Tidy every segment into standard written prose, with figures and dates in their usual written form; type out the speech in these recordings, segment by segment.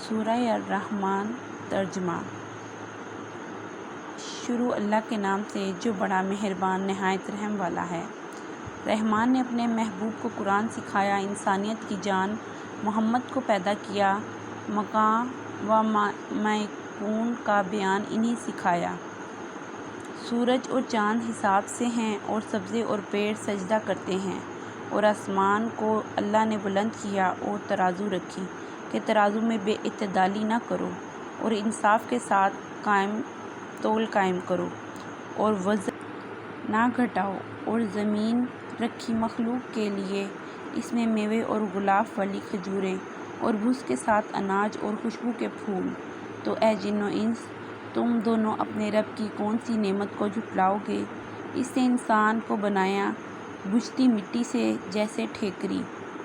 سورہ الرحمن ترجمہ۔ شروع اللہ کے نام سے جو بڑا مہربان نہایت رحم والا ہے۔ رحمان نے اپنے محبوب کو قرآن سکھایا، انسانیت کی جان محمد کو پیدا کیا، مقام و میکون کا بیان انہیں سکھایا۔ سورج اور چاند حساب سے ہیں اور سبزے اور پیڑ سجدہ کرتے ہیں، اور آسمان کو اللہ نے بلند کیا اور ترازو رکھی کہ ترازو میں بے اعتدالی نہ کرو، اور انصاف کے ساتھ تول قائم کرو اور وزن نہ گھٹاؤ۔ اور زمین رکھی مخلوق کے لیے، اس میں میوے اور غلاف والی کھجوریں اور بھوس کے ساتھ اناج اور خوشبو کے پھول۔ تو اے جن و انس، تم دونوں اپنے رب کی کون سی نعمت کو جھٹلاؤ گے؟ اس نے انسان کو بنایا بجھتی مٹی سے جیسے ٹھیکری،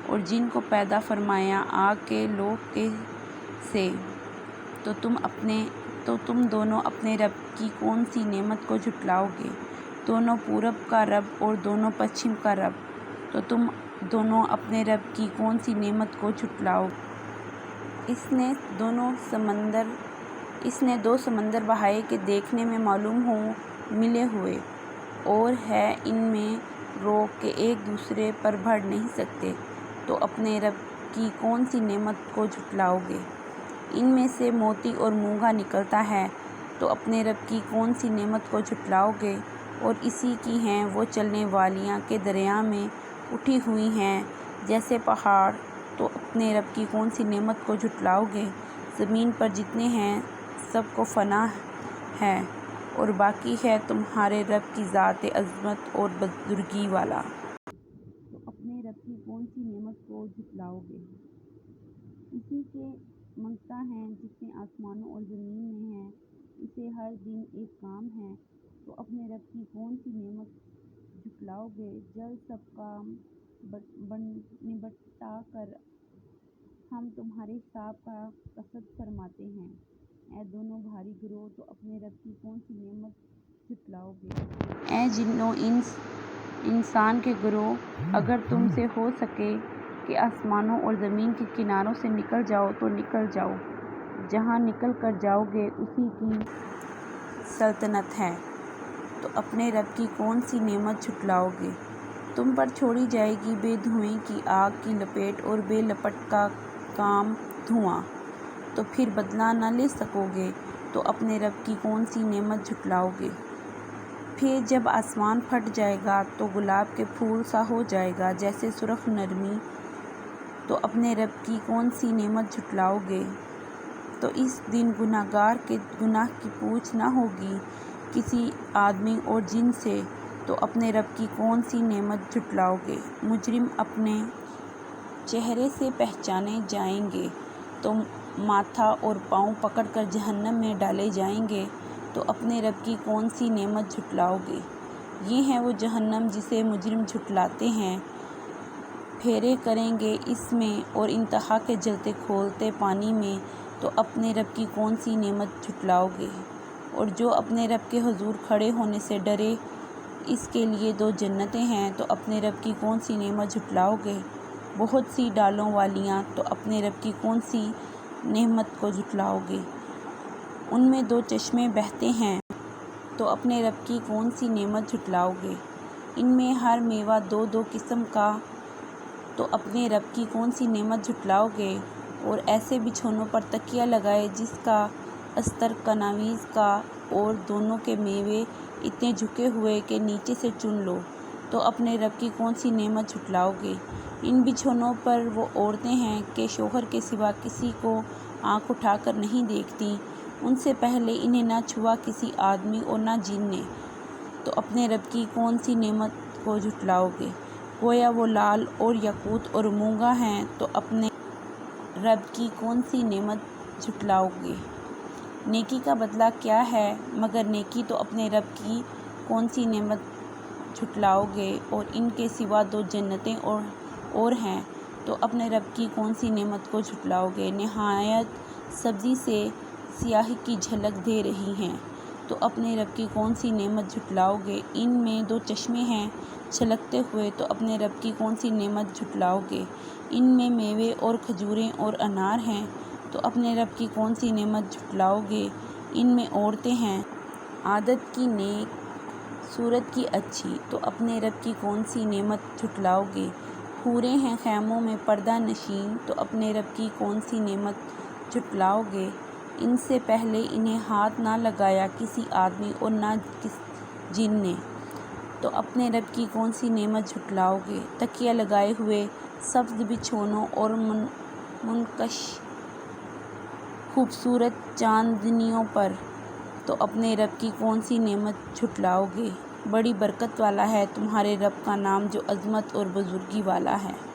اور جن کو پیدا فرمایا آگ کے لوہ سے۔ تو تم دونوں اپنے رب کی کون سی نعمت کو جھٹلاؤ گے؟ دونوں پورب کا رب اور دونوں پچھم کا رب۔ تو تم دونوں اپنے رب کی کون سی نعمت کو جھٹلاؤ گے؟ اس نے دو سمندر بہائے کہ دیکھنے میں معلوم ہوں ملے ہوئے، اور ہے ان میں روک کہ ایک دوسرے پر بڑھ نہیں سکتے۔ تو اپنے رب کی کون سی نعمت کو جھٹلاؤ گے؟ ان میں سے موتی اور مونگا نکلتا ہے، تو اپنے رب کی کون سی نعمت کو جھٹلاؤ گے؟ اور اسی کی ہیں وہ چلنے والیاں کہ دریا میں اٹھی ہوئی ہیں جیسے پہاڑ۔ تو اپنے رب کی کون سی نعمت کو جھٹلاؤ گے؟ زمین پر جتنے ہیں سب کو فنا ہے، اور باقی ہے تمہارے رب کی ذات عظمت اور بزرگی والا۔ تو اپنے رب کی کون سی نعمت کو جھٹلاؤ گے؟ اسی کے منگتا ہے جس نے آسمانوں اور زمین میں ہے، اسے ہر دن ایک کام ہے۔ تو اپنے رب کی کون سی نعمت جھٹلاؤ گے؟ جلد سب کام نبٹا کر ہم تمہارے حساب کا قصد فرماتے ہیں۔ اے دونوں بھاری گروہ، تو اپنے رب کی کون سی نعمت جھٹلاؤ گے؟ اے جن و انسان کے گروہ، اگر تم سے ہو سکے کہ آسمانوں اور زمین کے کناروں سے نکل جاؤ تو نکل جاؤ، جہاں نکل کر جاؤ گے اسی کی سلطنت ہے۔ تو اپنے رب کی کون سی نعمت جھٹلاؤ گے؟ تم پر چھوڑی جائے گی بے دھوئیں کی آگ کی لپیٹ اور بے لپٹ کا کام دھواں، تو پھر بدلہ نہ لے سکو گے۔ تو اپنے رب کی کون سی نعمت جھٹلاؤ گے؟ پھر جب آسمان پھٹ جائے گا تو گلاب کے پھول سا ہو جائے گا جیسے سرخ نرمی۔ تو اپنے رب کی کون سی نعمت جھٹلاؤ گے؟ تو اس دن گناہ گار کے گناہ کی پوچھ نہ ہوگی کسی آدمی اور جن سے۔ تو اپنے رب کی کون سی نعمت جھٹلاؤ گے؟ مجرم اپنے چہرے سے پہچانے جائیں گے، تو ماتھا اور پاؤں پکڑ کر جہنم میں ڈالے جائیں گے۔ تو اپنے رب کی کون سی نعمت جھٹلاؤ گے؟ یہ ہے وہ جہنم جسے مجرم جھٹلاتے ہیں، پھیرے کریں گے اس میں اور انتہا کے جلتے کھولتے پانی میں۔ تو اپنے رب کی کون سی نعمت جھٹلاؤ گے؟ اور جو اپنے رب کے حضور کھڑے ہونے سے ڈرے، اس کے لیے دو جنتیں ہیں۔ تو اپنے رب کی کون سی نعمت جھٹلاؤ گے؟ بہت سی ڈالوں والیاں۔ تو اپنے رب کی کون سی نعمت کو جھٹلاؤ گے؟ ان میں دو چشمے بہتے ہیں۔ تو اپنے رب کی کون سی نعمت جھٹلاؤ گے؟ ان میں ہر میوہ دو دو قسم کا۔ تو اپنے رب کی کون سی نعمت جھٹلاؤ گے؟ اور ایسے بچھونوں پر تکیہ لگائے جس کا استر کناویز کا، اور دونوں کے میوے اتنے جھکے ہوئے کہ نیچے سے چن لو۔ تو اپنے رب کی کون سی نعمت جھٹلاؤ گے؟ ان بچھونوں پر وہ عورتیں ہیں کہ شوہر کے سوا کسی کو آنکھ اٹھا کر نہیں دیکھتیں، ان سے پہلے انہیں نہ چھوا کسی آدمی اور نہ جن نے۔ تو اپنے رب کی کون سی نعمت کو جھٹلاؤ گے؟ گویا وہ لال اور یاقوت اور مونگا ہیں۔ تو اپنے رب کی کون سی نعمت جھٹلاؤ گے؟ نیکی کا بدلہ کیا ہے مگر نیکی؟ تو اپنے رب کی کون سی نعمت جھٹلاؤ گے؟ اور ان کے سوا دو جنتیں اور ہیں۔ تو اپنے رب کی کون سی نعمت کو جھٹلاؤ گے؟ نہایت سبزی سے سیاہی کی جھلک دے رہی ہیں۔ تو اپنے رب کی کون سی نعمت جھٹلاؤ گے؟ ان میں دو چشمے ہیں چھلکتے ہوئے۔ تو اپنے رب کی کون سی نعمت جھٹلاؤ گے؟ ان میں میوے اور کھجوریں اور انار ہیں۔ تو اپنے رب کی کون سی نعمت جھٹلاؤ گے؟ ان میں عورتیں ہیں عادت کی نیک، صورت کی اچھی، تو اپنے رب کی کون سی نعمت جھٹلاؤ گے؟ حوریں ہیں خیموں میں پردہ نشین، تو اپنے رب کی کون سی نعمت جھٹلاؤ گے؟ ان سے پہلے انہیں ہاتھ نہ لگایا کسی آدمی اور نہ جن نے، تو اپنے رب کی کون سی نعمت جھٹلاؤ گے؟ تکیہ لگائے ہوئے سبز بچھونوں اور منقش خوبصورت چاندنیوں پر، تو اپنے رب کی کون سی نعمت جھٹلاؤ گے؟ بڑی برکت والا ہے تمہارے رب کا نام جو عظمت اور بزرگی والا ہے۔